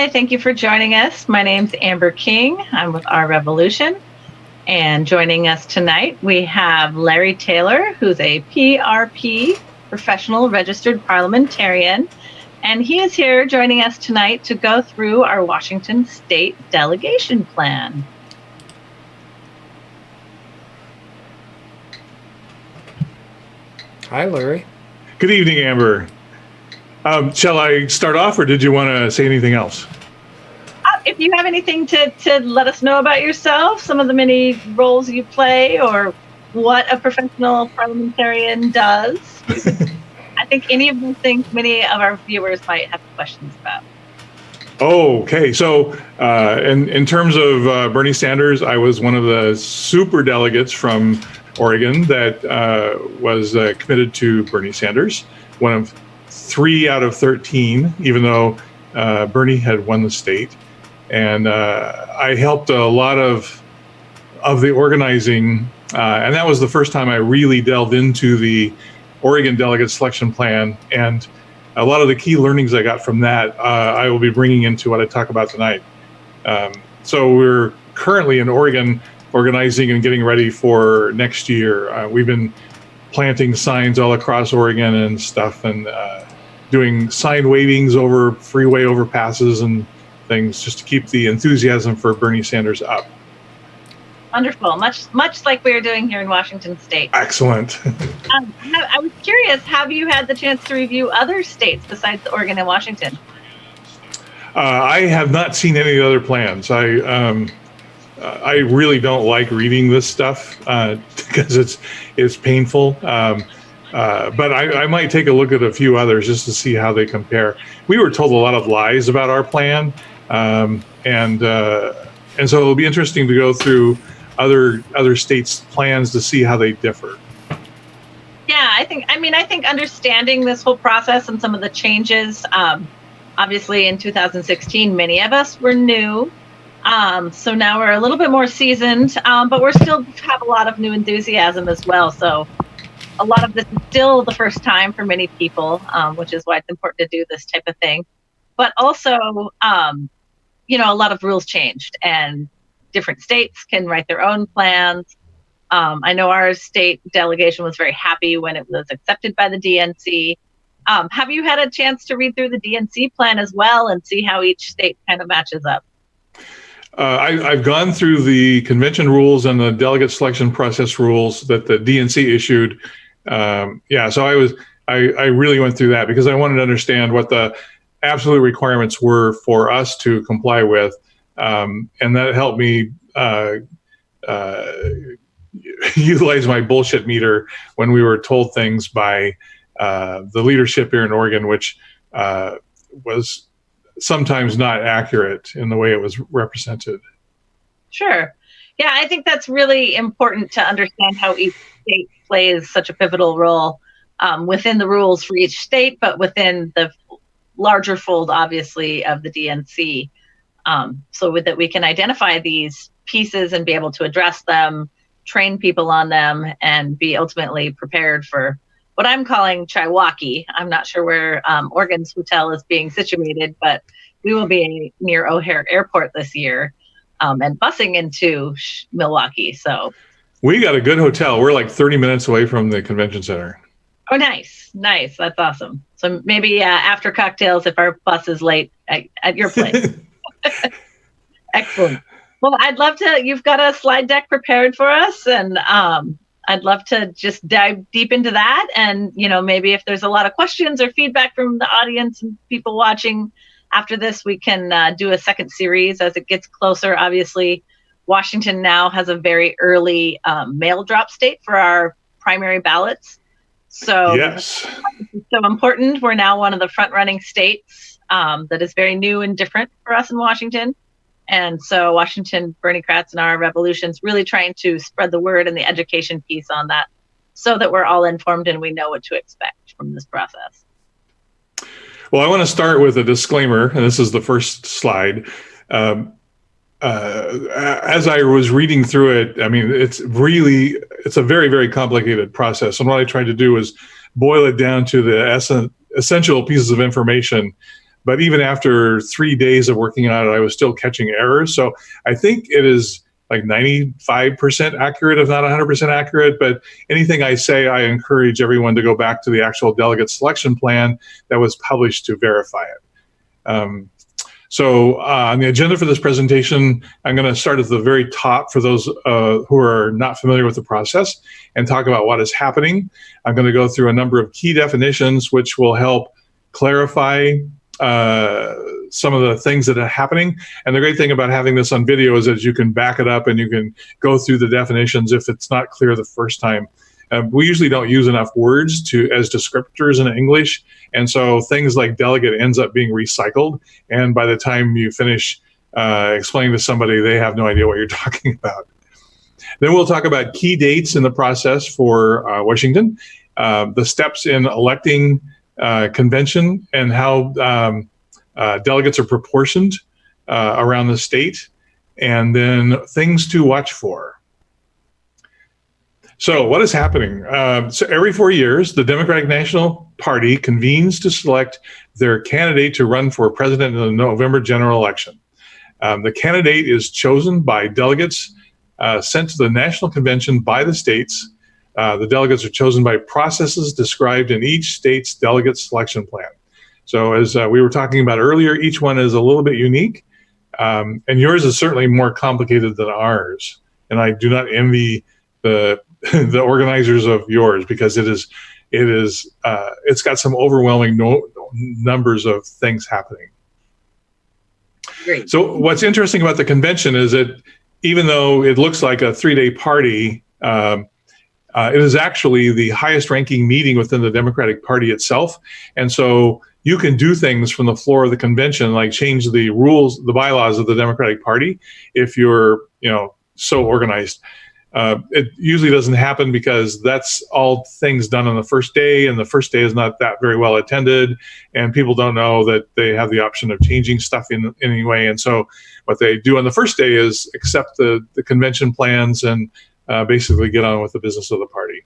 Hi, thank you for joining us. My name's Amber King. I'm with Our Revolution. And joining us tonight, we have Larry Taylor, who's a PRP, Professional Registered Parliamentarian. And he is here joining us tonight to go through our Washington State Delegation Plan. Hi, Larry. Good evening, Amber. Shall I start off, or did you want to say anything else? If you have anything to let us know about yourself, some of the many roles you play, or what a professional parliamentarian does. I think any of those things many of our viewers might have questions about. Okay, so in terms of Bernie Sanders, I was one of the super delegates from Oregon that was committed to Bernie Sanders, one of 3 out of 13, even though Bernie had won the state. And I helped a lot of the organizing, and that was the first time I really delved into the Oregon delegate selection plan. And a lot of the key learnings I got from that, I will be bringing into what I talk about tonight. So we're currently in Oregon organizing and getting ready for next year. We've been planting signs all across Oregon and stuff, and doing sign wavings over freeway overpasses and things, just to keep the enthusiasm for Bernie Sanders up. Wonderful, much like we're doing here in Washington State. Excellent. I was curious, have you had the chance to review other states besides Oregon and Washington? I have not seen any other plans. I really don't like reading this stuff because it's painful. But I might take a look at a few others just to see how they compare. We were told a lot of lies about our plan, and so it'll be interesting to go through other states' plans to see how they differ. Yeah, I think understanding this whole process and some of the changes. Obviously, in 2016, many of us were new. So now we're a little bit more seasoned, but we're still have a lot of new enthusiasm as well. So a lot of this is still the first time for many people, which is why it's important to do this type of thing. But also, a lot of rules changed, and different states can write their own plans. I know our state delegation was very happy when it was accepted by the DNC. Have you had a chance to read through the DNC plan as well and see how each state kind of matches up? I've gone through the convention rules and the delegate selection process rules that the DNC issued. So I really went through that because I wanted to understand what the absolute requirements were for us to comply with, and that helped me utilize my bullshit meter when we were told things by the leadership here in Oregon, which was sometimes not accurate in the way it was represented. Sure. Yeah, I think that's really important to understand how each state plays such a pivotal role within the rules for each state, but within the larger fold, obviously, of the DNC, so that we can identify these pieces and be able to address them, train people on them, and be ultimately prepared for what I'm calling Chihuahua. I'm not sure where Oregon's hotel is being situated, but we will be near O'Hare Airport this year and busing into Milwaukee. So we got a good hotel. We're like 30 minutes away from the convention center. Oh, nice. That's awesome. So maybe after cocktails, if our bus is late at your place. Excellent. Well, I'd love to, you've got a slide deck prepared for us, and I'd love to just dive deep into that. And, maybe if there's a lot of questions or feedback from the audience and people watching after this, we can do a second series as it gets closer. Obviously, Washington now has a very early mail drop state for our primary ballots. So yes, it's so important. We're now one of the front running states that is very new and different for us in Washington. And so Washington Bernie-crats and Our Revolution's really trying to spread the word and the education piece on that so that we're all informed and we know what to expect from this process. Well, I want to start with a disclaimer, and this is the first slide. As I was reading through it, it's a very, very complicated process. And what I tried to do is boil it down to the essential pieces of information But even after 3 days of working on it, I was still catching errors. So I think it is like 95% accurate, if not 100% accurate. But anything I say, I encourage everyone to go back to the actual delegate selection plan that was published to verify it. So on the agenda for this presentation, I'm going to start at the very top for those who are not familiar with the process and talk about what is happening. I'm going to go through a number of key definitions which will help clarify some of the things that are happening. And the great thing about having this on video is that you can back it up and you can go through the definitions if it's not clear the first time. We usually don't use enough words as descriptors in English, and so things like delegate ends up being recycled, and by the time you finish explaining to somebody, they have no idea what you're talking about. Then we'll talk about key dates in the process for Washington, the steps in electing convention, and how delegates are proportioned around the state, and then things to watch for. So what is happening? So every 4 years, the Democratic National Party convenes to select their candidate to run for president in the November general election. The candidate is chosen by delegates sent to the National Convention by the states. The delegates are chosen by processes described in each state's delegate selection plan. So as we were talking about earlier, each one is a little bit unique, and yours is certainly more complicated than ours. And I do not envy the organizers of yours, because it's got some overwhelming numbers of things happening. Great. So what's interesting about the convention is that even though it looks like a 3-day party, it is actually the highest ranking meeting within the Democratic Party itself. And so you can do things from the floor of the convention, like change the rules, the bylaws of the Democratic Party, if you're, so organized. It usually doesn't happen because that's all things done on the first day, and the first day is not that very well attended, and people don't know that they have the option of changing stuff in any way. And so what they do on the first day is accept the convention plans and basically get on with the business of the party.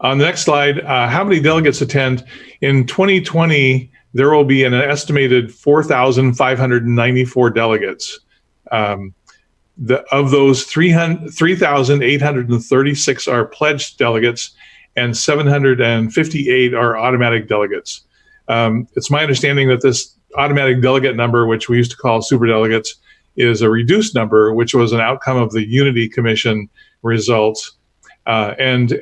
On the next slide, how many delegates attend? In 2020, there will be an estimated 4,594 delegates. Of those, 3,836 are pledged delegates, and 758 are automatic delegates. It's my understanding that this automatic delegate number, which we used to call superdelegates, is a reduced number, which was an outcome of the Unity Commission results. And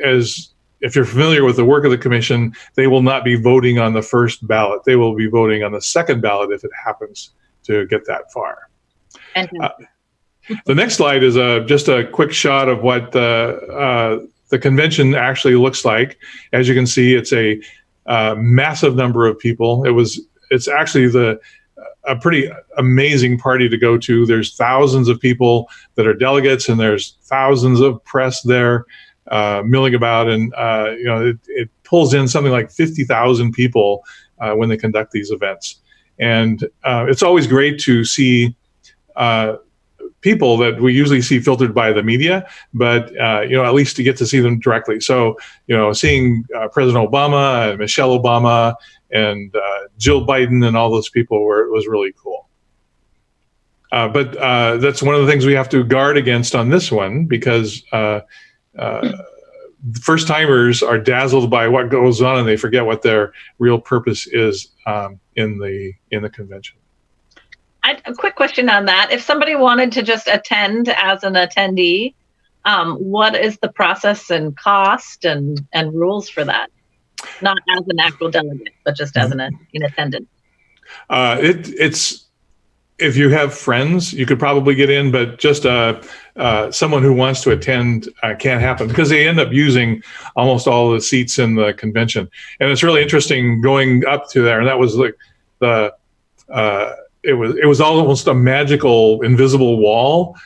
if you're familiar with the work of the commission, they will not be voting on the first ballot. They will be voting on the second ballot if it happens to get that far. The next slide is just a quick shot of what the convention actually looks like. As you can see, it's a massive number of people. It's actually a pretty amazing party to go to. There's thousands of people that are delegates, and there's thousands of press there milling about, and it pulls in something like 50,000 people when they conduct these events. And it's always great to see people that we usually see filtered by the media, but at least to get to see them directly. So seeing President Obama and Michelle Obama and Jill Biden and all those people was really cool. But that's one of the things we have to guard against on this one, because first timers are dazzled by what goes on, and they forget what their real purpose is in the convention. A quick question on that. If somebody wanted to just attend as an attendee, what is the process and cost and rules for that? Not as an actual delegate, but just as in attendance. It's if you have friends, you could probably get in, but just someone who wants to attend can't happen, because they end up using almost all the seats in the convention. And it's really interesting going up to there, and that was like it was almost a magical invisible wall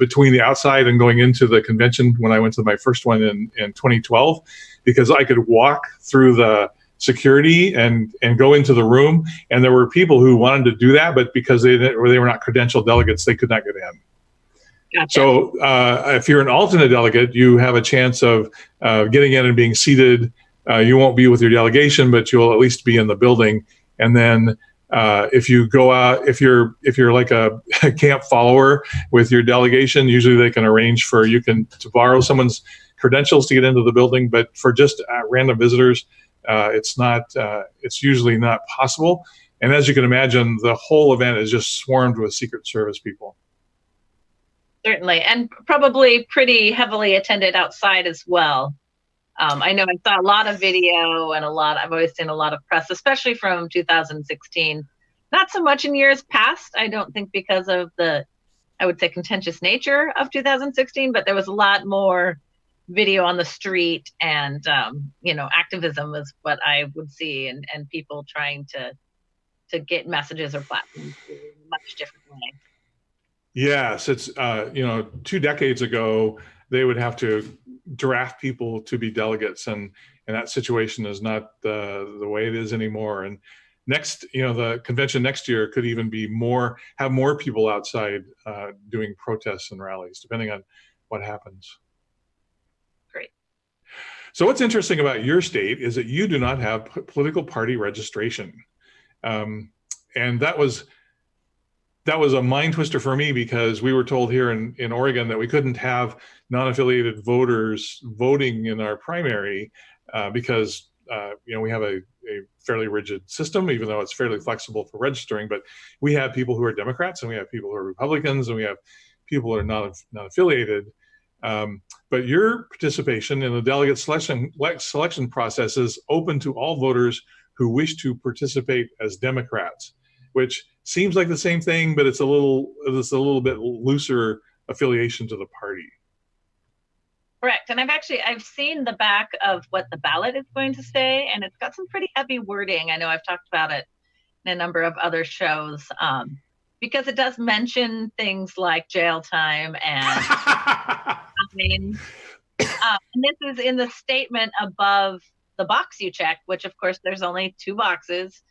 between the outside and going into the convention when I went to my first one in 2012, because I could walk through the security and go into the room, and there were people who wanted to do that, but because they were not credentialed delegates, they could not get in. Gotcha. So if you're an alternate delegate, you have a chance of getting in and being seated You won't be with your delegation, but you'll at least be in the building. And then if you go out, if you're like a camp follower with your delegation, usually they can arrange for you to borrow someone's credentials to get into the building. But for just random visitors, it's usually not possible. And as you can imagine, the whole event is just swarmed with Secret Service people. Certainly, and probably pretty heavily attended outside as well. I know I saw a lot of video and I've always seen a lot of press, especially from 2016. Not so much in years past, I don't think, because of the, I would say, contentious nature of 2016, but there was a lot more video on the street and, activism was what I would see, and people trying to get messages or platforms in a much different way. Yes, it's 2 decades ago they would have to draft people to be delegates, and that situation is not the way it is anymore. And next, the convention next year could even have more people outside doing protests and rallies, depending on what happens. Great. So what's interesting about your state is that you do not have political party registration, and that was a mind twister for me, because we were told here in Oregon that we couldn't have non-affiliated voters voting in our primary because we have a fairly rigid system, even though it's fairly flexible for registering. But we have people who are Democrats, and we have people who are Republicans, and we have people who are not affiliated. But your participation in the delegate selection process is open to all voters who wish to participate as Democrats, which seems like the same thing, but it's a little bit looser affiliation to the party. Correct. And I've seen the back of what the ballot is going to say, and it's got some pretty heavy wording. I know I've talked about it in a number of other shows, because it does mention things like jail time and and this is in the statement above the box you check, which of course there's only 2 boxes.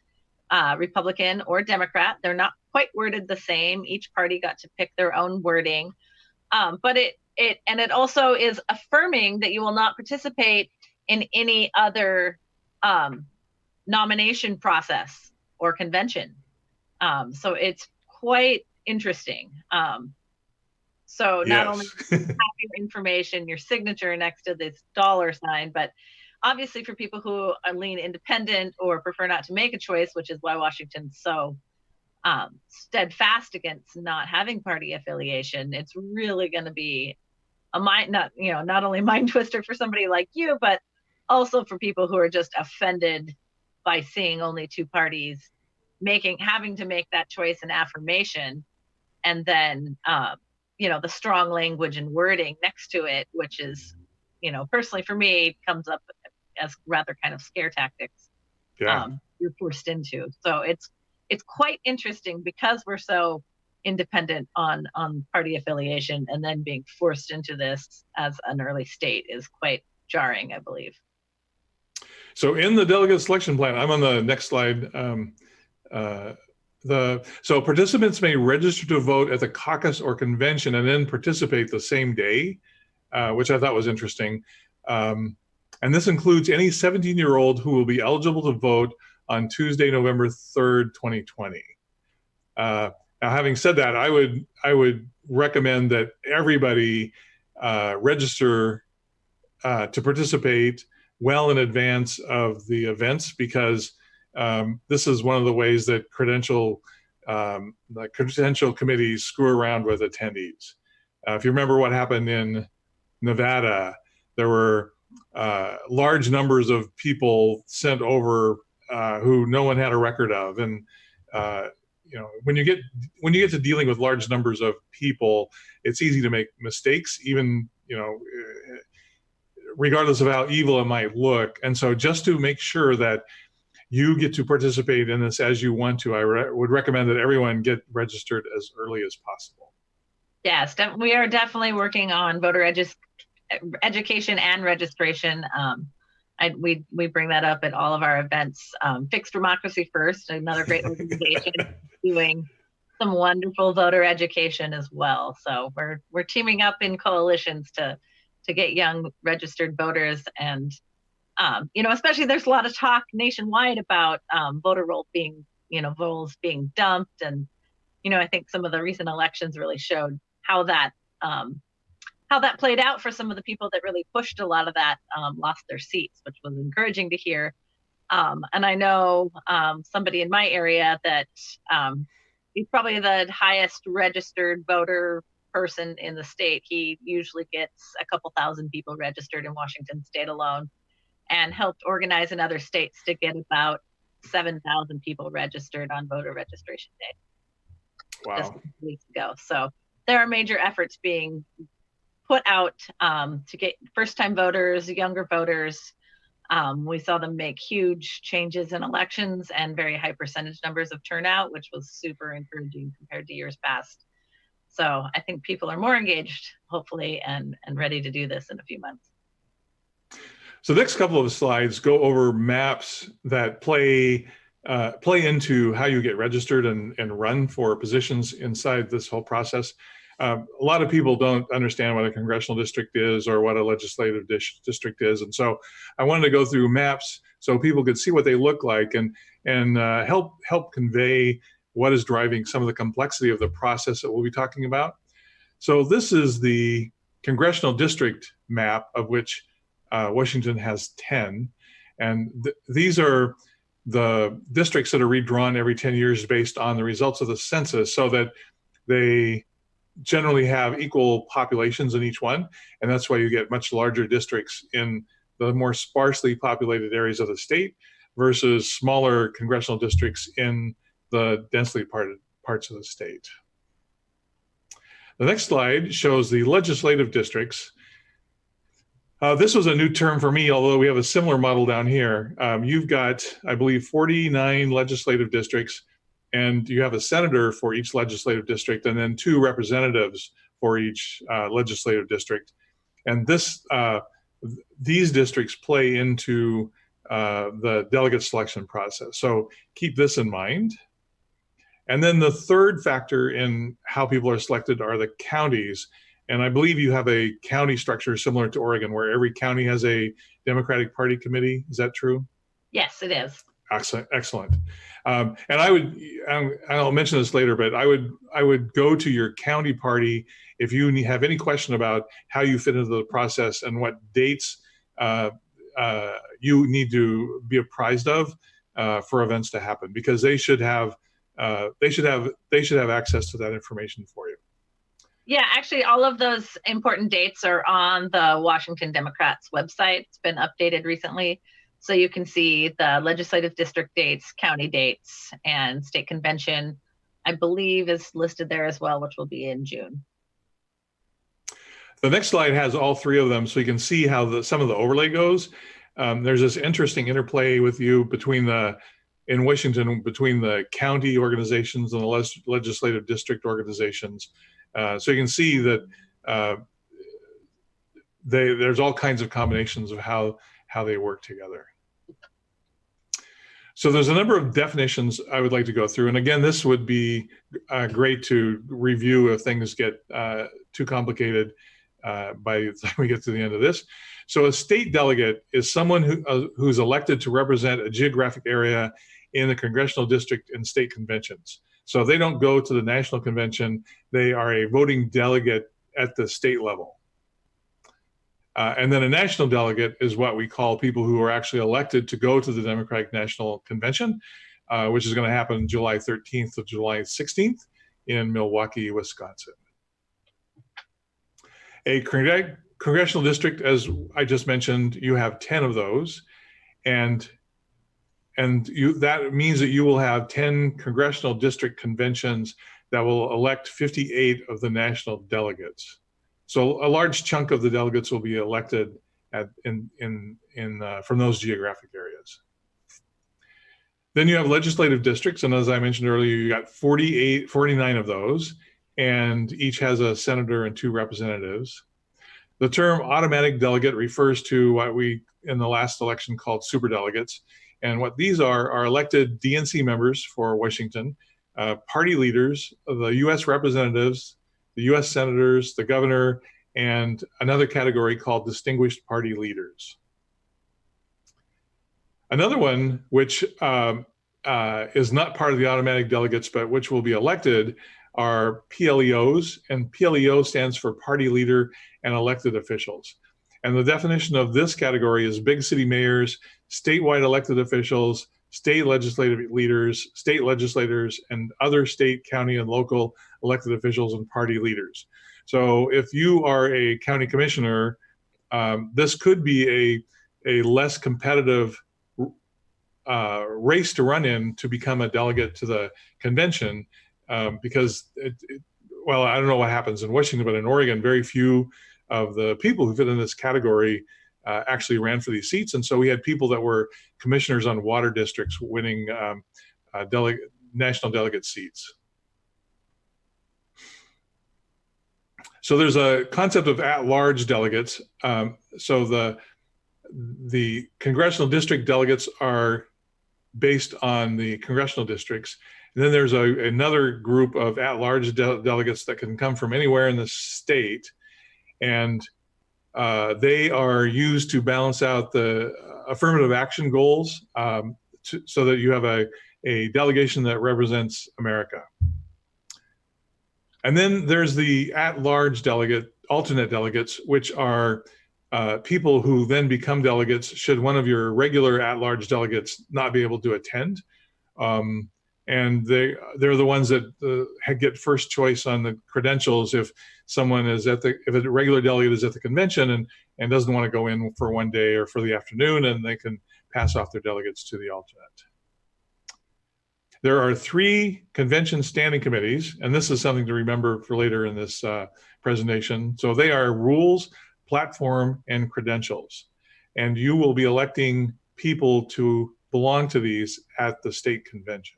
Republican or Democrat. They're not quite worded the same. Each party got to pick their own wording. But it also is affirming that you will not participate in any other nomination process or convention. So it's quite interesting. So not only have your information, your signature next to this $sign, but obviously for people who lean independent or prefer not to make a choice, which is why Washington's so steadfast against not having party affiliation, it's really going to be not only mind twister for somebody like you, but also for people who are just offended by seeing only 2 parties having to make that choice and affirmation, and then the strong language and wording next to it, which is, personally for me, comes up as rather kind of scare tactics. You're forced into. So it's quite interesting, because we're so independent on party affiliation, and then being forced into this as an early state is quite jarring, I believe. So in the delegate selection plan, I'm on the next slide. So participants may register to vote at the caucus or convention and then participate the same day, which I thought was interesting. And this includes any 17-year-old who will be eligible to vote on Tuesday, November 3rd, 2020. Now, having said that, I would recommend that everybody register to participate well in advance of the events, because this is one of the ways that credential committees screw around with attendees. If you remember what happened in Nevada, there were large numbers of people sent over who no one had a record of, and when you get to dealing with large numbers of people, it's easy to make mistakes, even regardless of how evil it might look. And so, just to make sure that you get to participate in this as you want to, I would recommend that everyone get registered as early as possible. Yes, we are definitely working on voter education and registration. We bring that up at all of our events. Fixed Democracy First, another great organization, doing some wonderful voter education as well. So we're teaming up in coalitions to get young registered voters and especially there's a lot of talk nationwide about voter roll being, rolls being dumped. And, I think some of the recent elections really showed how that played out for some of the people that really pushed a lot of that, lost their seats, which was encouraging to hear. And I know somebody in my area that he's probably the highest registered voter person in the state. He usually gets a couple thousand people registered in Washington state alone, and helped organize in other states to get about 7,000 people registered on voter registration day. Wow. Just a couple weeks ago. So there are major efforts being put out to get first-time voters, younger voters. We saw them make huge changes in elections and very high percentage numbers of turnout, which was super encouraging compared to years past. So I think people are more engaged, hopefully, and ready to do this in a few months. So the next couple of slides go over maps that play into how you get registered and run for positions inside this whole process. A lot of people don't understand what a congressional district is or what a legislative district is, and so I wanted to go through maps so people could see what they look like and help convey what is driving some of the complexity of the process that we'll be talking about. So this is the congressional district map, of which Washington has 10, and these are the districts that are redrawn every 10 years based on the results of the census, so that they generally have equal populations in each one, and that's why you get much larger districts in the more sparsely populated areas of the state versus smaller congressional districts in the densely parts of the state. The next slide shows the legislative districts. This was a new term for me, although we have a similar model down here. You've got, I believe, 49 legislative districts, and you have a senator for each legislative district, and then 2 representatives for each legislative district. And these districts play into the delegate selection process. So keep this in mind. And then the third factor in how people are selected are the counties. And I believe you have a county structure similar to Oregon, where every county has a Democratic Party committee. Is that true? Yes, it is. Excellent. And I'll mention this later, but I would go to your county party if you have any question about how you fit into the process and what dates you need to be apprised of for events to happen, because they should have access to that information for you. Yeah, actually, all of those important dates are on the Washington Democrats website. It's been updated recently. So you can see the legislative district dates, county dates, and state convention, I believe, is listed there as well, which will be in June. The next slide has all 3 of them, so you can see how some of the overlay goes. There's this interesting interplay with you in Washington between the county organizations and the legislative district organizations. So you can see that there's all kinds of combinations of how they work together. So there's a number of definitions I would like to go through. And again, this would be great to review if things get too complicated by the time we get to the end of this. So a state delegate is someone who's elected to represent a geographic area in the congressional district and state conventions. So they don't go to the national convention. They are a voting delegate at the state level. And then a national delegate is what we call people who are actually elected to go to the Democratic National Convention, which is going to happen July 13th to July 16th in Milwaukee, Wisconsin. A congressional district, as I just mentioned, you have 10 of those, and that means that you will have 10 congressional district conventions that will elect 58 of the national delegates. So a large chunk of the delegates will be elected from those geographic areas. Then you have legislative districts, and as I mentioned earlier, you got 49 of those, and each has a senator and 2 representatives. The term automatic delegate refers to what we in the last election called superdelegates, and what these are elected DNC members for Washington, party leaders, the U.S. representatives, the U.S. senators, the governor, and another category called distinguished party leaders. Another one, which is not part of the automatic delegates, but which will be elected, are PLEOs, and PLEO stands for party leader and elected officials. And the definition of this category is big city mayors, statewide elected officials, state legislative leaders, state legislators, and other state, county, and local elected officials and party leaders. So if you are a county commissioner, this could be a less competitive race to run in to become a delegate to the convention, because well, I don't know what happens in Washington, but in Oregon, very few of the people who fit in this category actually ran for these seats. And so we had people that were commissioners on water districts winning national delegate seats. So there's a concept of at-large delegates. So the congressional district delegates are based on the congressional districts. And then there's another group of at-large delegates that can come from anywhere in the state. And they are used to balance out the affirmative action goals so that you have a delegation that represents America. And then there's the at-large alternate delegates, which are people who then become delegates should one of your regular at-large delegates not be able to attend. And they're the ones that get first choice on the credentials if someone is if a regular delegate is at the convention and doesn't want to go in for one day or for the afternoon, and they can pass off their delegates to the alternate. There are 3 convention standing committees, and this is something to remember for later in this presentation. So they are rules, platform, and credentials. And you will be electing people to belong to these at the state convention.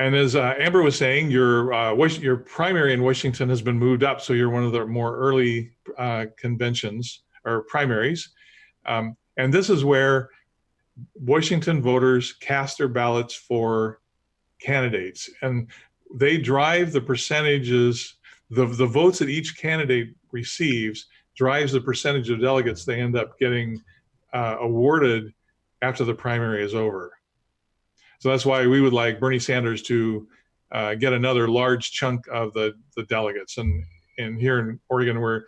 And as Amber was saying, your primary in Washington has been moved up, so you're one of the more early conventions or primaries. And this is where Washington voters cast their ballots for candidates, and they drive the percentages, the votes that each candidate receives drives the percentage of delegates they end up getting awarded after the primary is over. So that's why we would like Bernie Sanders to get another large chunk of the delegates. And here in Oregon, we're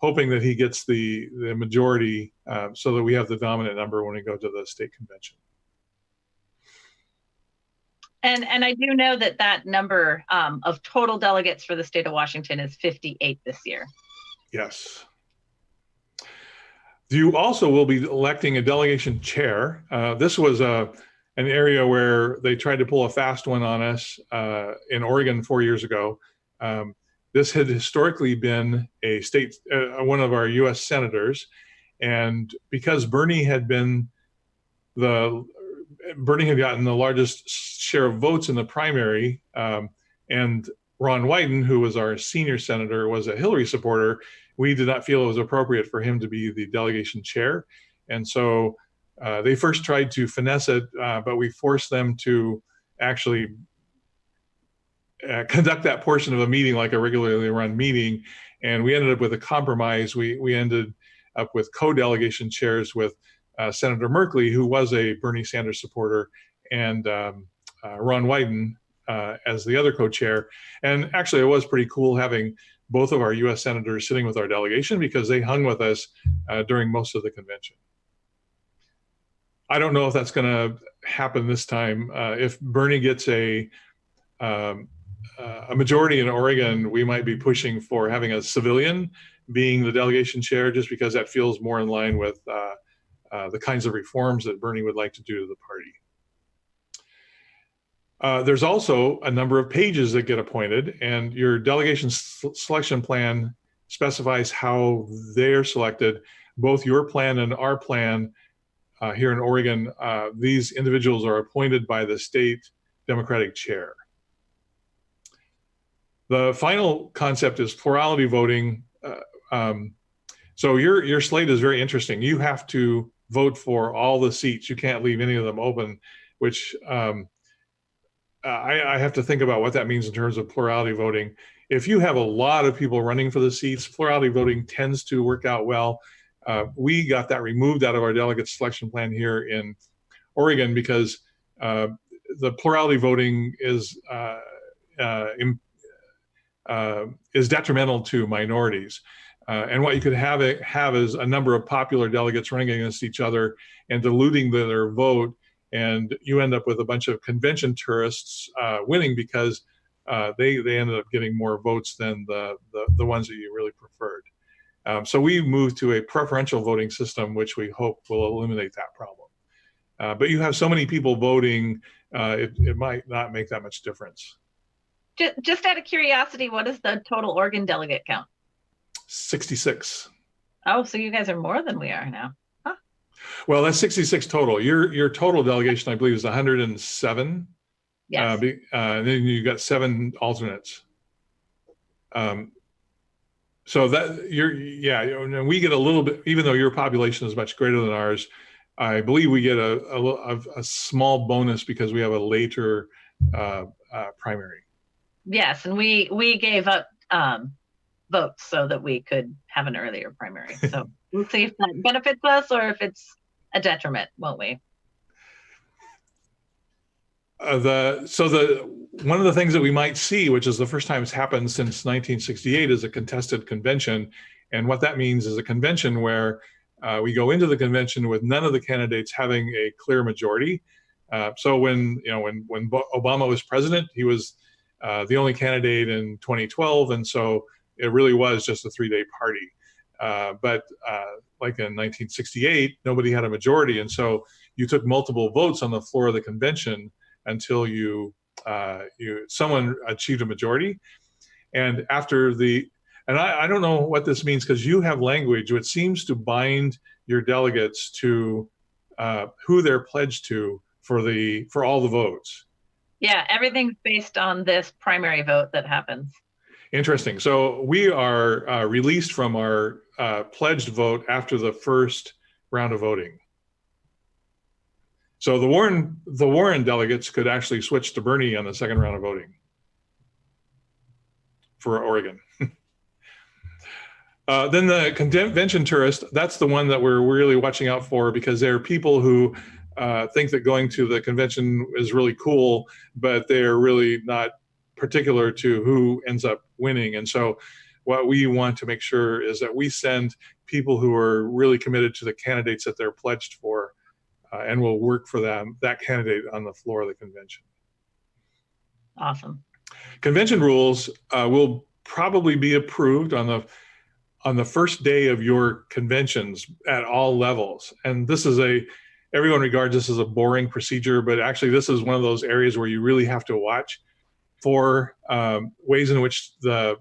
hoping that he gets the majority so that we have the dominant number when we go to the state convention. And I do know that number of total delegates for the state of Washington is 58 this year. Yes. You also will be electing a delegation chair. This was an area where they tried to pull a fast one on us in Oregon 4 years ago. This had historically been a state, one of our U.S. senators, and because Bernie had gotten the largest share of votes in the primary, and Ron Wyden, who was our senior senator, was a Hillary supporter, we did not feel it was appropriate for him to be the delegation chair. And so they first tried to finesse it, but we forced them to actually conduct that portion of a meeting like a regularly run meeting. And we ended up with a compromise. We ended up with co-delegation chairs with Senator Merkley, who was a Bernie Sanders supporter, and Ron Wyden as the other co-chair. And actually, it was pretty cool having both of our U.S. senators sitting with our delegation because they hung with us during most of the convention. I don't know if that's going to happen this time. If Bernie gets a majority in Oregon, we might be pushing for having a civilian being the delegation chair, just because that feels more in line with the kinds of reforms that Bernie would like to do to the party. There's also a number of pages that get appointed, and your delegation selection plan specifies how they're selected. Both your plan and our plan here in Oregon, these individuals are appointed by the state Democratic chair. The final concept is plurality voting. So your slate is very interesting. You have to vote for all the seats. You can't leave any of them open, which I have to think about what that means in terms of plurality voting. If you have a lot of people running for the seats, plurality voting tends to work out well. We got that removed out of our delegate selection plan here in Oregon because the plurality voting is detrimental to minorities. And what you could have is a number of popular delegates running against each other and diluting their vote, and you end up with a bunch of convention tourists winning because they ended up getting more votes than the ones that you really preferred. So we moved to a preferential voting system, which we hope will eliminate that problem. But you have so many people voting, it might not make that much difference. Just out of curiosity, what is the total Oregon delegate count? 66. Oh, so you guys are more than we are now. Huh. Well, that's 66 total. Your total delegation, I believe, is 107. Yes. And then you got 7 alternates. So that and we get a little bit, even though your population is much greater than ours. I believe we get a small bonus because we have a later primary. Yes, and we gave up votes so that we could have an earlier primary. So we'll see if that benefits us or if it's a detriment, won't we? One of the things that we might see, which is the first time it's happened since 1968, is a contested convention. And what that means is a convention where we go into the convention with none of the candidates having a clear majority. So when Obama was president, he was the only candidate in 2012, and so it really was just a 3-day party. But like in 1968, nobody had a majority, and so you took multiple votes on the floor of the convention until someone achieved a majority. And after I don't know what this means because you have language which seems to bind your delegates to who they're pledged to for all the votes. Yeah, everything's based on this primary vote that happens. Interesting. So we are released from our pledged vote after the first round of voting. So the Warren delegates could actually switch to Bernie on the second round of voting for Oregon. Then the convention tourist, that's the one that we're really watching out for because there are people who think that going to the convention is really cool, but they're really not particular to who ends up winning. And so what we want to make sure is that we send people who are really committed to the candidates that they're pledged for and will work for that candidate on the floor of the convention. Awesome. Convention rules will probably be approved on the first day of your conventions at all levels. And this is everyone regards this as a boring procedure, but actually this is one of those areas where you really have to watch for ways in which the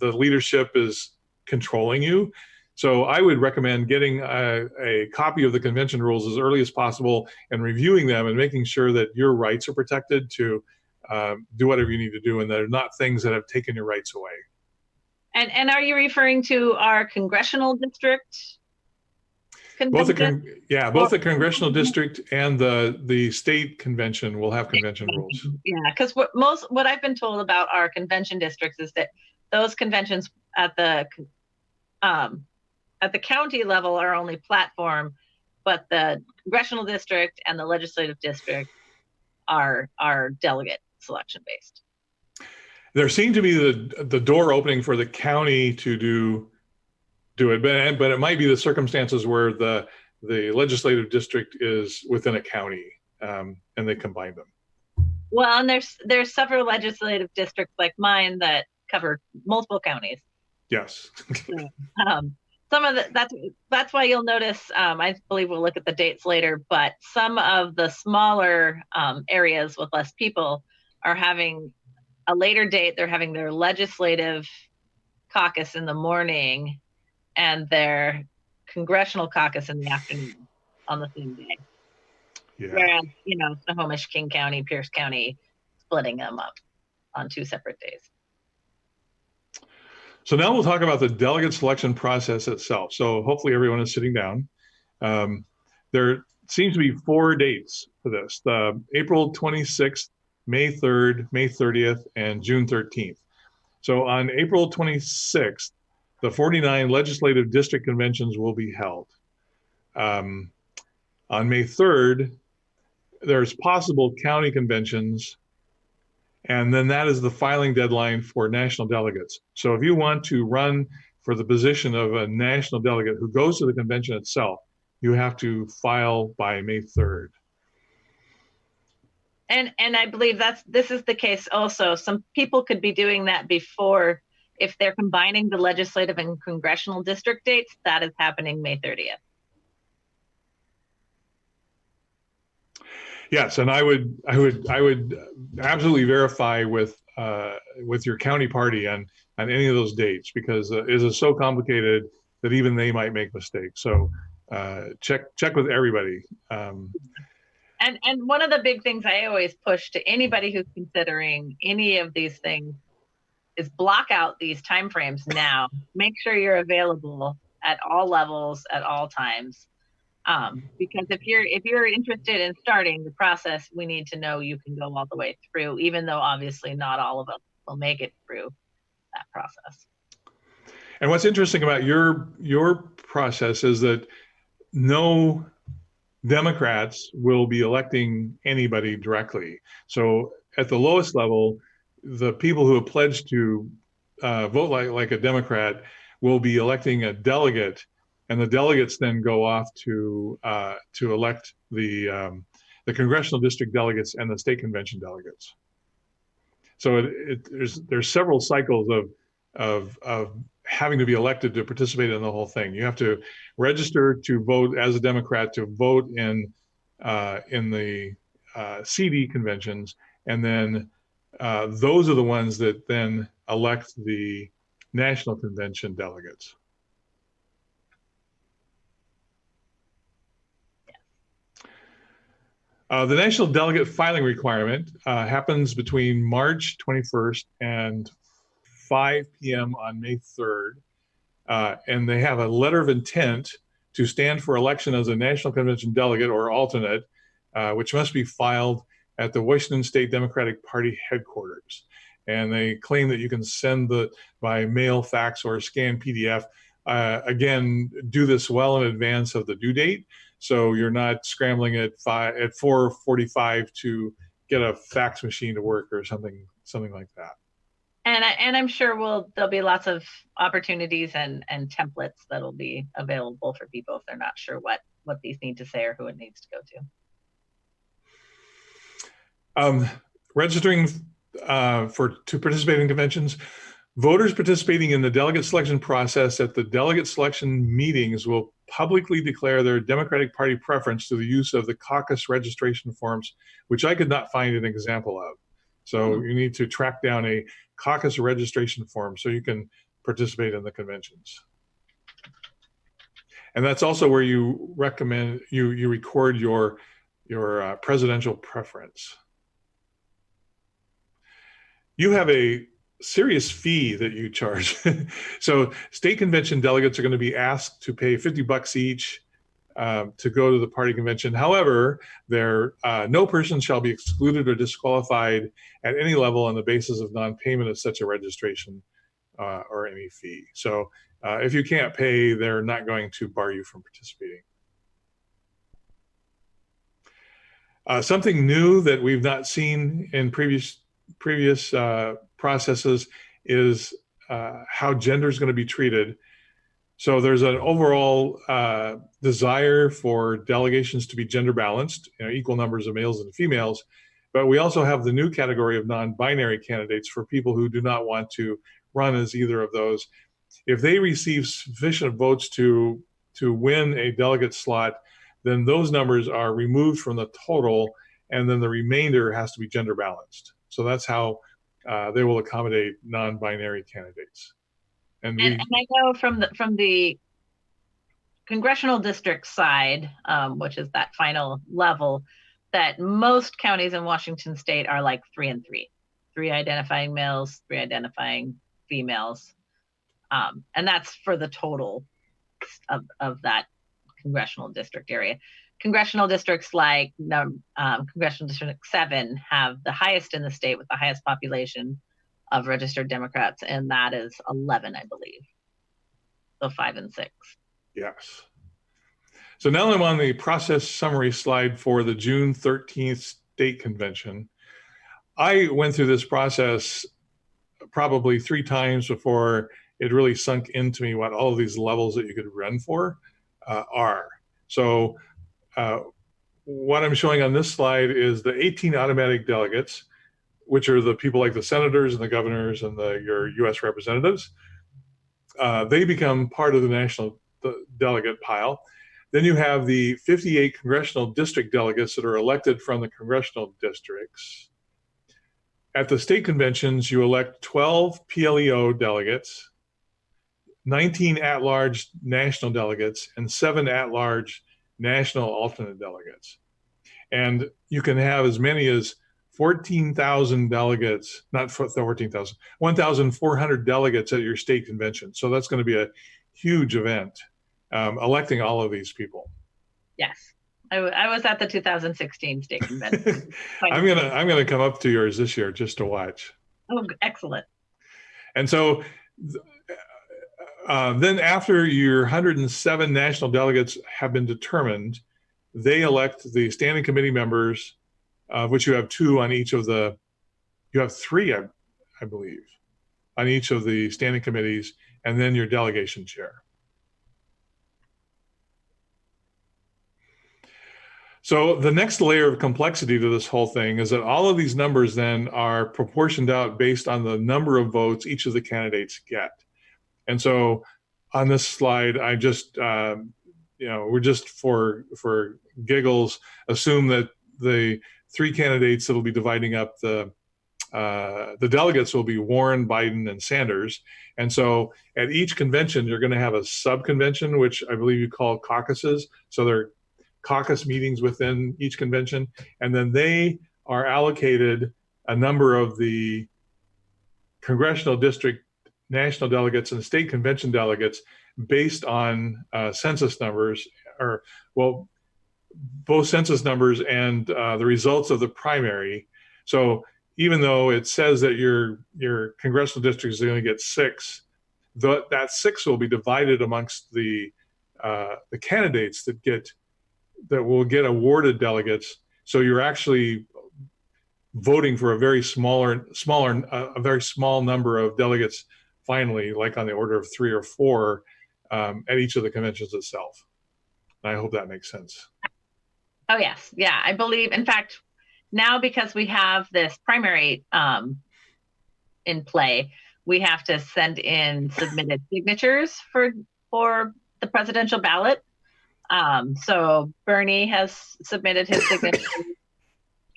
leadership is controlling you. So I would recommend getting a copy of the convention rules as early as possible and reviewing them and making sure that your rights are protected to do whatever you need to do and that are not things that have taken your rights away. And are you referring to our congressional district convention? Both the congressional district and the state convention will have convention rules. Yeah, because what I've been told about our convention districts is that those conventions at the county level are only platform, but the congressional district and the legislative district are delegate selection based. There seemed to be the door opening for the county to do it, but it might be the circumstances where the legislative district is within a county and they combine them. Well, and there's several legislative districts like mine that cover multiple counties. Yes. Some of that's why you'll notice. I believe we'll look at the dates later, but some of the smaller areas with less people are having a later date. They're having their legislative caucus in the morning and their congressional caucus in the afternoon on the same day. Yeah. Whereas, Snohomish, King County, Pierce County, splitting them up on 2 separate days. So now we'll talk about the delegate selection process itself. So hopefully everyone is sitting down. There seems to be 4 dates for this: the April 26th, May 3rd, May 30th, and June 13th. So on April 26th, the 49 legislative district conventions will be held. On May 3rd, there's possible county conventions, and then that is the filing deadline for national delegates. So if you want to run for the position of a national delegate who goes to the convention itself, you have to file by May 3rd. And I believe this is the case also. Some people could be doing that before, if they're combining the legislative and congressional district dates. That is happening May 30th. Yes, and I would absolutely verify with your county party on any of those dates, because it is so complicated that even they might make mistakes. So check with everybody. And one of the big things I always push to anybody who's considering any of these things is block out these timeframes now. Make sure you're available at all levels at all times. Because if you're interested in starting the process, we need to know you can go all the way through, even though obviously not all of us will make it through that process. And what's interesting about your process is that no Democrats will be electing anybody directly. So at the lowest level, the people who have pledged to vote like a Democrat will be electing a delegate, and the delegates then go off to elect the congressional district delegates and the state convention delegates. So there's several cycles of having to be elected to participate in the whole thing. You have to register to vote as a Democrat, to vote in the CD conventions, and then those are the ones that then elect the national convention delegates. The national delegate filing requirement happens between March 21st and 5 p.m. on May 3rd. And they have a letter of intent to stand for election as a national convention delegate or alternate, which must be filed at the Washington State Democratic Party headquarters. And they claim that you can send by mail, fax, or scan PDF. Again, do this well in advance of the due date, so you're not scrambling at 4:45 to get a fax machine to work or something like that. And I'm sure there'll be lots of opportunities and templates that'll be available for people if they're not sure what these need to say or who it needs to go to. Registering to participate in conventions. Voters participating in the delegate selection process at the delegate selection meetings will publicly declare their Democratic Party preference to the use of the caucus registration forms, which I could not find an example of. So you need to track down a caucus registration form so you can participate in the conventions. And that's also where you recommend you record your presidential preference. You have a serious fee that you charge. So state convention delegates are going to be asked to pay $50 each to go to the party convention. However, no person shall be excluded or disqualified at any level on the basis of non-payment of such a registration or any fee. So if you can't pay, they're not going to bar you from participating. Something new that we've not seen in previous processes is how gender is going to be treated. So there's an overall desire for delegations to be gender balanced, equal numbers of males and females. But we also have the new category of non-binary candidates for people who do not want to run as either of those. If they receive sufficient votes to win a delegate slot, then those numbers are removed from the total, and then the remainder has to be gender balanced. So that's how they will accommodate non-binary candidates. And I know from the congressional district side, which is that final level, that most counties in Washington State are like 3 and 3, 3 identifying males, 3 identifying females, and that's for the total of that congressional district area. Congressional districts like Congressional District 7 have the highest in the state with the highest population of registered Democrats, and that is 11, I believe. so 5 and 6. Yes. So now I'm on the process summary slide for the June 13th state convention. I went through this process probably 3 times before it really sunk into me what all of these levels that you could run for are. So what I'm showing on this slide is the 18 automatic delegates, which are the people like the senators and the governors and your U.S. representatives. They become part of the national delegate pile. Then you have the 58 congressional district delegates that are elected from the congressional districts. At the state conventions, you elect 12 PLEO delegates, 19 at-large national delegates, and 7 at-large national alternate delegates. And you can have as many as 14,000 delegates, not 14,000, 1,400 delegates at your state convention. So that's going to be a huge event, electing all of these people. Yes. I was at the 2016 state convention. I'm gonna come up to yours this year just to watch. Oh, excellent. And so then after your 107 national delegates have been determined, they elect the standing committee members, which you have 2 on each of the, you have 3, I believe, on each of the standing committees, and then your delegation chair. So the next layer of complexity to this whole thing is that all of these numbers then are proportioned out based on the number of votes each of the candidates get. And so on this slide, I just, we're just for giggles, assume that the 3 candidates that will be dividing up the delegates will be Warren, Biden, and Sanders. And so at each convention, you're going to have a sub-convention, which I believe you call caucuses. So they're caucus meetings within each convention, and then they are allocated a number of the congressional district national delegates and state convention delegates based on census numbers, or well, both census numbers and the results of the primary. So even though it says that your congressional district is going to get 6, that 6 will be divided amongst the candidates that will get awarded delegates. So you're actually voting for a very very small number of delegates finally, like on the order of 3 or 4 at each of the conventions itself. And I hope that makes sense. Oh, yes. Yeah, I believe, in fact, now because we have this primary in play, we have to send in submitted signatures for the presidential ballot. So Bernie has submitted his signature,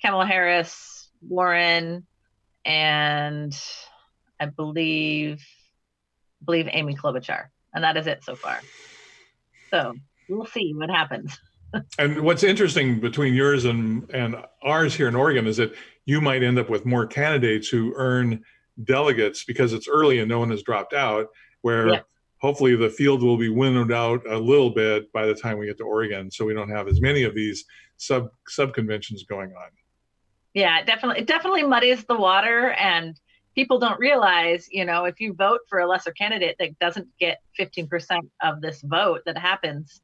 Kamala Harris, Warren, and I believe Amy Klobuchar, and that is it so far. So we'll see what happens. And what's interesting between yours and ours here in Oregon is that you might end up with more candidates who earn delegates because it's early and no one has dropped out, where hopefully the field will be winnowed out a little bit by the time we get to Oregon, so we don't have as many of these sub conventions going on. Yeah, it definitely muddies the water, and people don't realize, if you vote for a lesser candidate that doesn't get 15% of this vote that happens,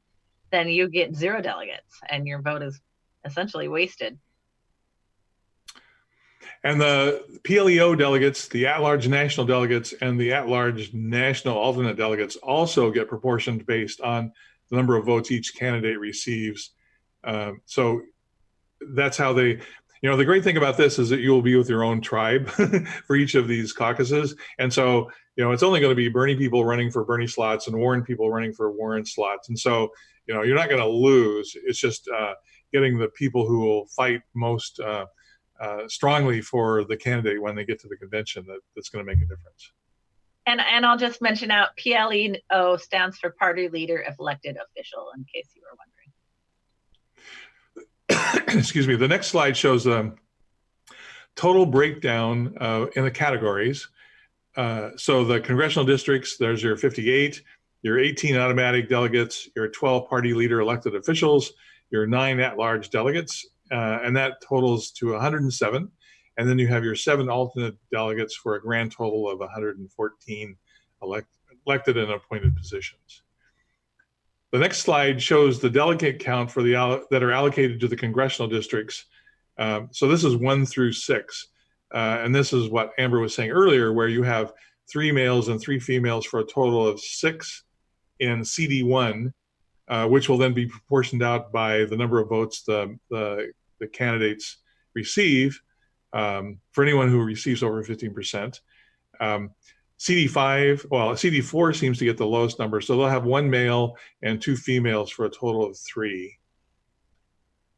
then you get 0 delegates, and your vote is essentially wasted. And the PLEO delegates, the at-large national delegates, and the at-large national alternate delegates also get proportioned based on the number of votes each candidate receives. So that's how they, the great thing about this is that you will be with your own tribe for each of these caucuses. And so, it's only going to be Bernie people running for Bernie slots and Warren people running for Warren slots. And so, you're not going to lose. It's just getting the people who will fight most strongly for the candidate when they get to the convention that's going to make a difference. And I'll just mention out PLEO stands for Party Leader if Elected Official, in case you were wondering. Excuse me. The next slide shows the total breakdown in the categories. So the congressional districts, there's your 58, your 18 automatic delegates, your 12 party leader elected officials, your 9 at-large delegates, and that totals to 107. And then you have your 7 alternate delegates for a grand total of 114 elected and appointed positions. The next slide shows the delegate count for that are allocated to the congressional districts. So this is 1 through 6. And this is what Amber was saying earlier, where you have 3 males and 3 females for a total of 6 in CD1, which will then be proportioned out by the number of votes the candidates receive for anyone who receives over 15%. CD4 seems to get the lowest number, so they'll have 1 male and 2 females for a total of 3.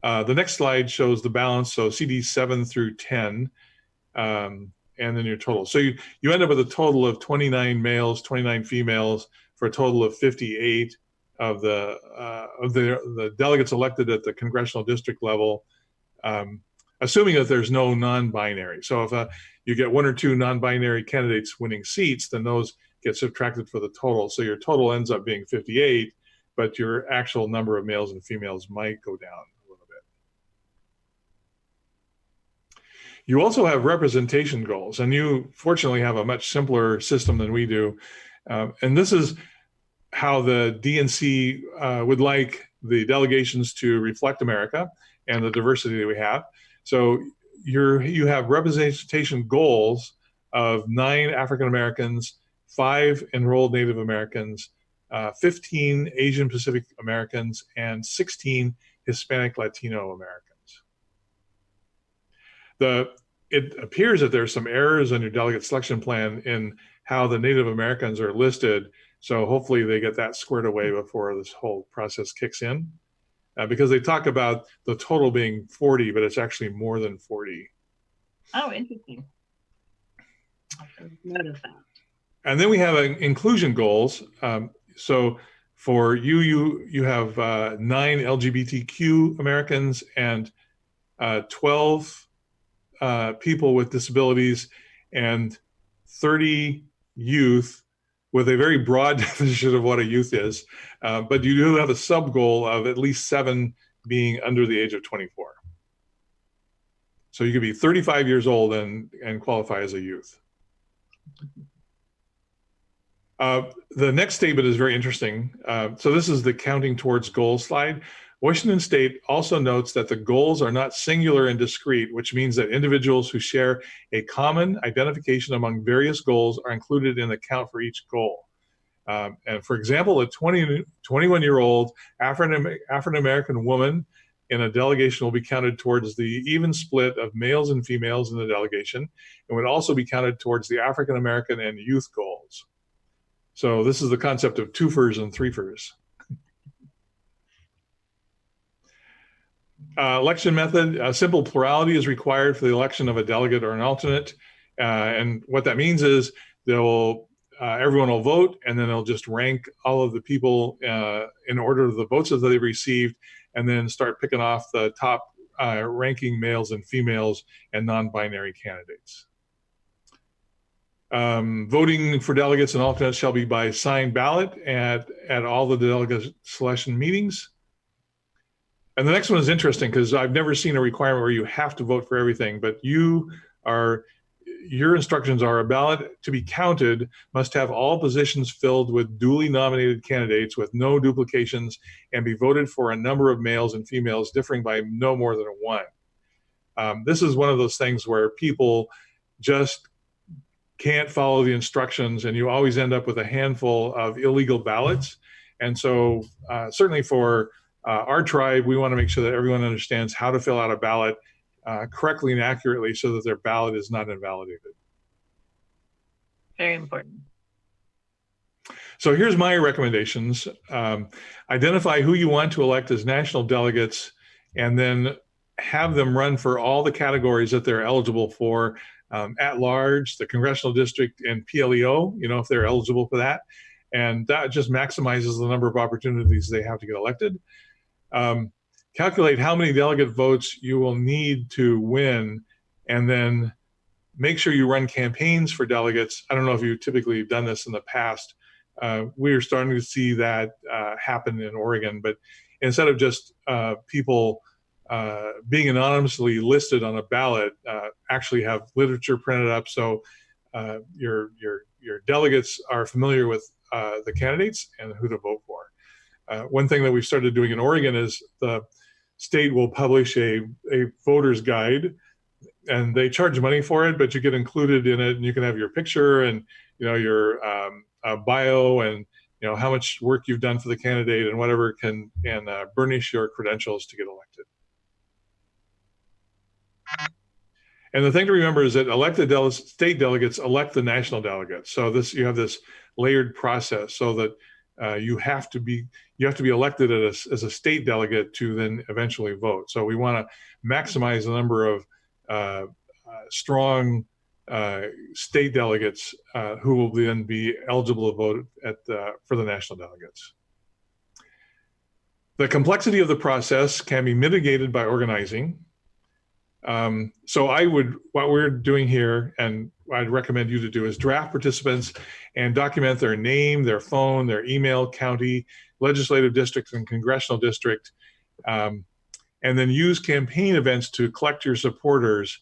The next slide shows the balance, so CD7 through 10, and then your total. So you end up with a total of 29 males, 29 females, for a total of 58 of the delegates elected at the congressional district level, assuming that there's no non-binary. So if you get 1 or 2 non-binary candidates winning seats, then those get subtracted for the total. So your total ends up being 58, but your actual number of males and females might go down a little bit. You also have representation goals, and you fortunately have a much simpler system than we do. And this is how the DNC would like the delegations to reflect America and the diversity that we have. So you have representation goals of 9 African Americans, 5 enrolled Native Americans, 15 Asian Pacific Americans, and 16 Hispanic Latino Americans. It appears that there's some errors in your delegate selection plan in how the Native Americans are listed. So hopefully they get that squared away before this whole process kicks in. Because they talk about the total being 40, but it's actually more than 40. Oh, interesting. I'll notice that. And then we have inclusion goals. So for you have 9 LGBTQ Americans and 12 people with disabilities and 30 youth, with a very broad definition of what a youth is, but you do have a sub-goal of at least 7 being under the age of 24. So you could be 35 years old and qualify as a youth. The next statement is very interesting. So this is the counting towards goals slide. Washington State also notes that the goals are not singular and discrete, which means that individuals who share a common identification among various goals are included in the count for each goal. And for example, a 21-year-old African-American woman in a delegation will be counted towards the even split of males and females in the delegation, and would also be counted towards the African-American and youth goals. So this is the concept of twofers and threefers. Election method, simple plurality is required for the election of a delegate or an alternate. And what that means is everyone will vote, and then they'll just rank all of the people in order of the votes that they've received, and then start picking off the top ranking males and females and non-binary candidates. Voting for delegates and alternates shall be by signed ballot at all the delegate selection meetings. And the next one is interesting because I've never seen a requirement where you have to vote for everything, but your instructions are: a ballot to be counted must have all positions filled with duly nominated candidates with no duplications and be voted for a number of males and females differing by no more than 1. This is one of those things where people just can't follow the instructions, and you always end up with a handful of illegal ballots. And so certainly for our tribe, we want to make sure that everyone understands how to fill out a ballot correctly and accurately so that their ballot is not invalidated. Very important. So here's my recommendations. Identify who you want to elect as national delegates, and then have them run for all the categories that they're eligible for, at large, the congressional district, and PLEO, if they're eligible for that. And that just maximizes the number of opportunities they have to get elected. Calculate how many delegate votes you will need to win, and then make sure you run campaigns for delegates. I don't know if you typically have done this in the past. We are starting to see that happen in Oregon, but instead of just people being anonymously listed on a ballot, actually have literature printed up so your delegates are familiar with the candidates and who to vote for. One thing that we've started doing in Oregon is the state will publish a voter's guide, and they charge money for it, but you get included in it, and you can have your picture and your bio and how much work you've done for the candidate and whatever can burnish your credentials to get elected. And the thing to remember is that elected state delegates elect the national delegates. So you have this layered process, so that you have to be elected as a state delegate to then eventually vote. So we want to maximize the number of strong state delegates who will then be eligible to vote for the national delegates. The complexity of the process can be mitigated by organizing. So what we're doing here, and what I'd recommend you to do, is draft participants and document their name, their phone, their email, county, legislative district, and congressional district, and then use campaign events to collect your supporters.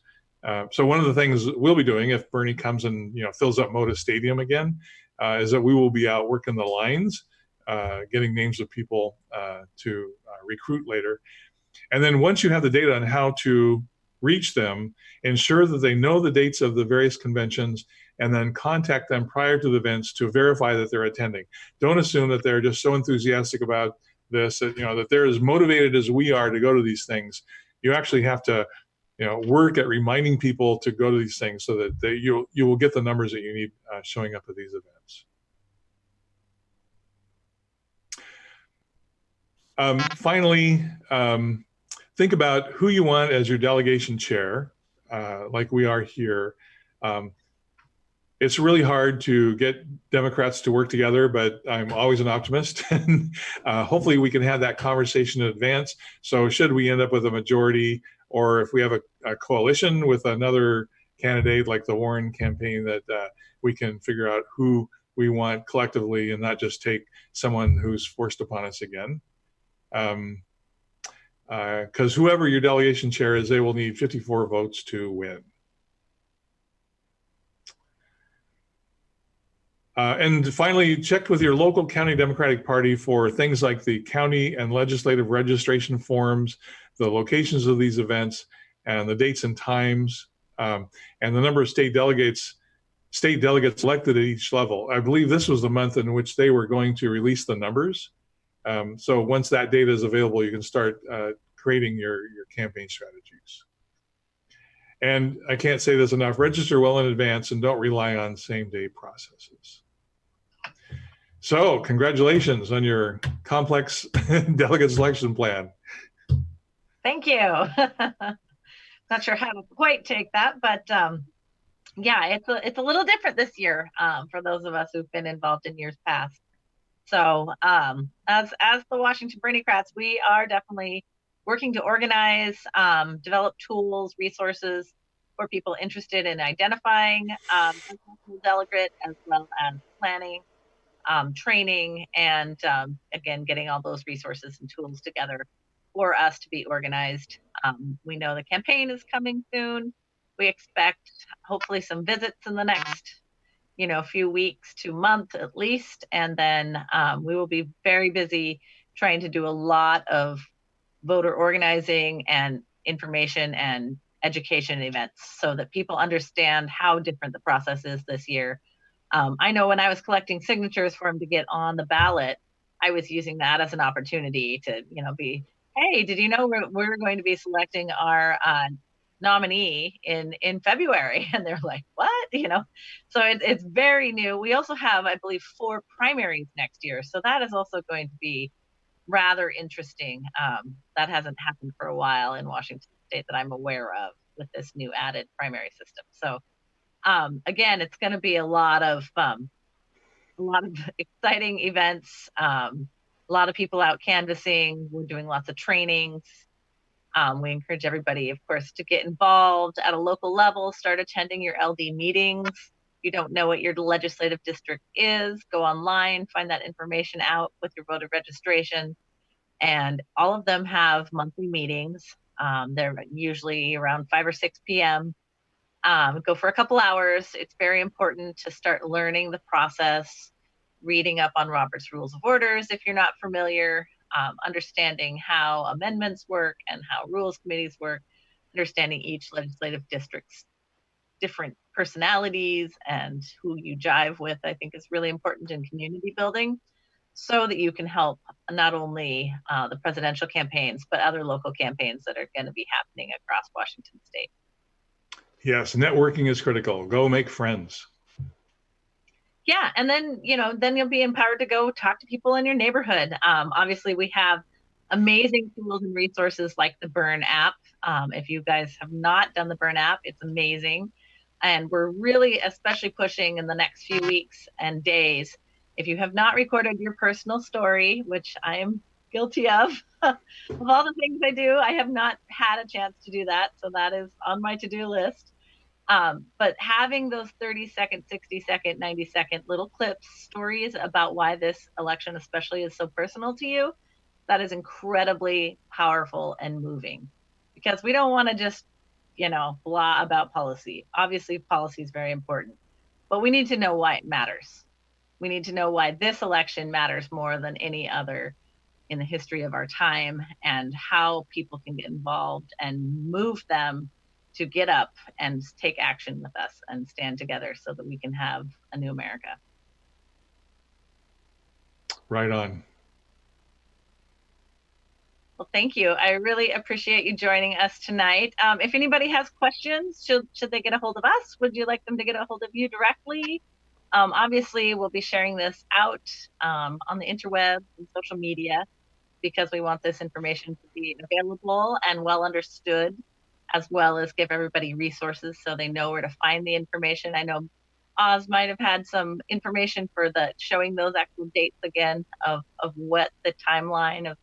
So one of the things we'll be doing if Bernie comes and fills up Moda Stadium again, is that we will be out working the lines, getting names of people to recruit later. And then once you have the data on how to reach them, ensure that they know the dates of the various conventions, and then contact them prior to the events to verify that they're attending. Don't assume that they're just so enthusiastic about this that they're as motivated as we are to go to these things. You actually have to work at reminding people to go to these things so that you will get the numbers that you need showing up at these events. Finally, think about who you want as your delegation chair, like we are here. It's really hard to get Democrats to work together, but I'm always an optimist. And hopefully we can have that conversation in advance. So should we end up with a majority, or if we have a coalition with another candidate like the Warren campaign, that we can figure out who we want collectively and not just take someone who's forced upon us again. Because whoever your delegation chair is, they will need 54 votes to win. And finally, check with your local county Democratic Party for things like the county and legislative registration forms, the locations of these events, and the dates and times, and the number of state delegates elected at each level. I believe this was the month in which they were going to release the numbers. So once that data is available, you can start creating your campaign strategies. And I can't say this enough, register well in advance and don't rely on same-day processes. So congratulations on your complex delegate selection plan. Thank you. Not sure how to quite take that, but yeah, it's a little different this year for those of us who've been involved in years past. So as the Washington Berniecrats, we are definitely working to organize, develop tools, resources for people interested in identifying a delegate, as well as planning, training, and again, getting all those resources and tools together for us to be organized. We know the campaign is coming soon. We expect hopefully some visits in the next few weeks to month at least, and then we will be very busy trying to do a lot of voter organizing and information and education events so that people understand how different the process is this year. I know when I was collecting signatures for him to get on the ballot, I was using that as an opportunity to be, hey, did you know we're going to be selecting our nominee in February? And they're like, what? So it's very new. We also have, I believe, 4 primaries next year, so that is also going to be rather interesting. That hasn't happened for a while in Washington State that I'm aware of with this new added primary system. So again, it's going to be a lot of exciting events, a lot of people out canvassing. We're doing lots of trainings. We encourage everybody, of course, to get involved at a local level, start attending your LD meetings. If you don't know what your legislative district is, go online, find that information out with your voter registration. And all of them have monthly meetings. They're usually around 5 or 6 p.m. Go for a couple hours. It's very important to start learning the process, reading up on Robert's Rules of Orders if you're not familiar, understanding how amendments work and how rules committees work, understanding each legislative district's different personalities and who you jive with, I think is really important in community building, so that you can help not only the presidential campaigns, but other local campaigns that are going to be happening across Washington state. Yes, networking is critical. Go make friends. Yeah, and then, then you'll be empowered to go talk to people in your neighborhood. Obviously, we have amazing tools and resources like the Burn app. If you guys have not done the Burn app, it's amazing. And we're really especially pushing in the next few weeks and days. If you have not recorded your personal story, which I am guilty of, of all the things I do, I have not had a chance to do that. So that is on my to-do list. But having those 30-second, 60-second, 90-second little clips, stories about why this election especially is so personal to you, that is incredibly powerful and moving. Because we don't want to just, blah about policy. Obviously, policy is very important. But we need to know why it matters. We need to know why this election matters more than any other in the history of our time, and how people can get involved and move them to get up and take action with us and stand together so that we can have a new America. Right on. Well, thank you. I really appreciate you joining us tonight. If anybody has questions, should they get a hold of us? Would you like them to get a hold of you directly? Obviously, we'll be sharing this out on the interweb and social media, because we want this information to be available and well understood, as well as give everybody resources so they know where to find the information. I know Oz might have had some information for showing those actual dates again of what the timeline of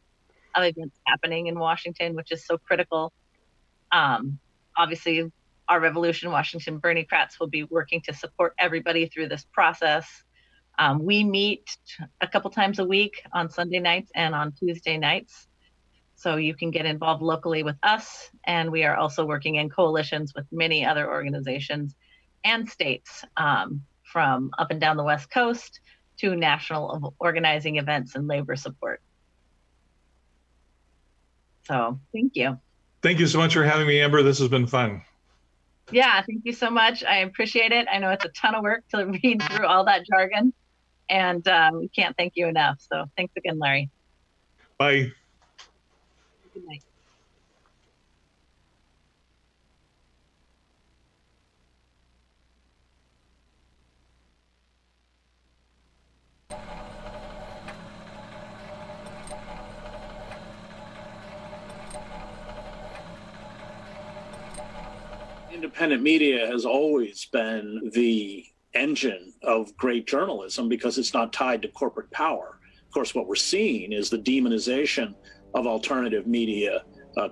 events happening in Washington, which is so critical. Obviously, our Revolution Washington Bernie-crats will be working to support everybody through this process. We meet a couple times a week on Sunday nights and on Tuesday nights, so you can get involved locally with us. And we are also working in coalitions with many other organizations and states, from up and down the West Coast to national organizing events and labor support. So thank you. Thank you so much for having me, Amber. This has been fun. Yeah, thank you so much. I appreciate it. I know it's a ton of work to read through all that jargon, and we can't thank you enough. So thanks again, Larry. Bye. Good night. Independent media has always been the engine of great journalism because it's not tied to corporate power. Of course, what we're seeing is the demonization of alternative media,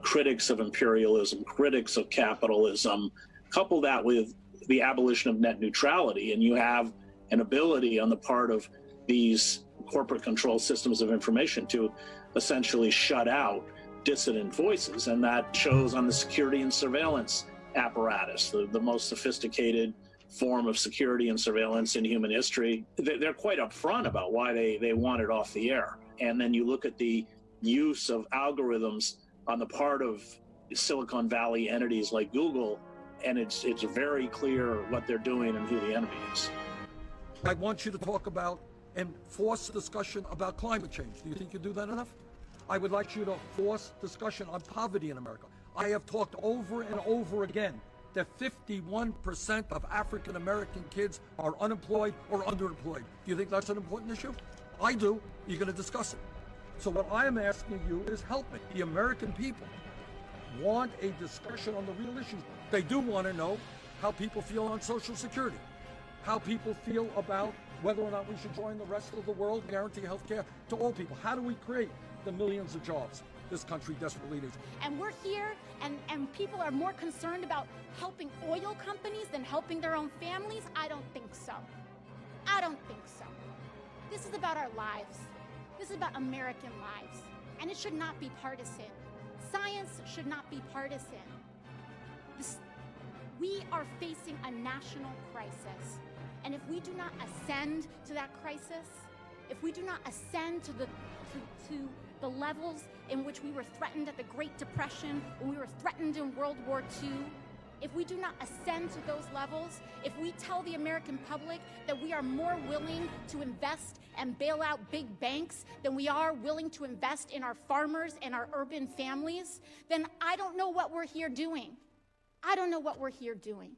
critics of imperialism, critics of capitalism. Couple that with the abolition of net neutrality, and you have an ability on the part of these corporate control systems of information to essentially shut out dissident voices. And that shows on the security and surveillance apparatus, the most sophisticated form of security and surveillance in human history. They're quite upfront about why they want it off the air. And then you look at the use of algorithms on the part of Silicon Valley entities like Google, and it's very clear what they're doing and who the enemy is. I want you to talk about and force discussion about climate change. Do you think you do that enough? I would like you to force discussion on poverty in America. I have talked over and over again that 51% of African American kids are unemployed or underemployed. Do you think that's an important issue? I do. You're going to discuss it. So what I am asking you is help me. The American people want a discussion on the real issues. They do want to know how people feel on Social Security, how people feel about whether or not we should join the rest of the world, guarantee health care to all people. How do we create the millions of jobs this country desperately needs? And we're here, and people are more concerned about helping oil companies than helping their own families? I don't think so. I don't think so. This is about our lives. This is about American lives. And it should not be partisan. Science should not be partisan. We are facing a national crisis. And if we do not ascend to that crisis, if we do not ascend to the levels in which we were threatened at the Great Depression, when we were threatened in World War II, if we do not ascend to those levels, if we tell the American public that we are more willing to invest and bail out big banks than we are willing to invest in our farmers and our urban families, then I don't know what we're here doing. I don't know what we're here doing.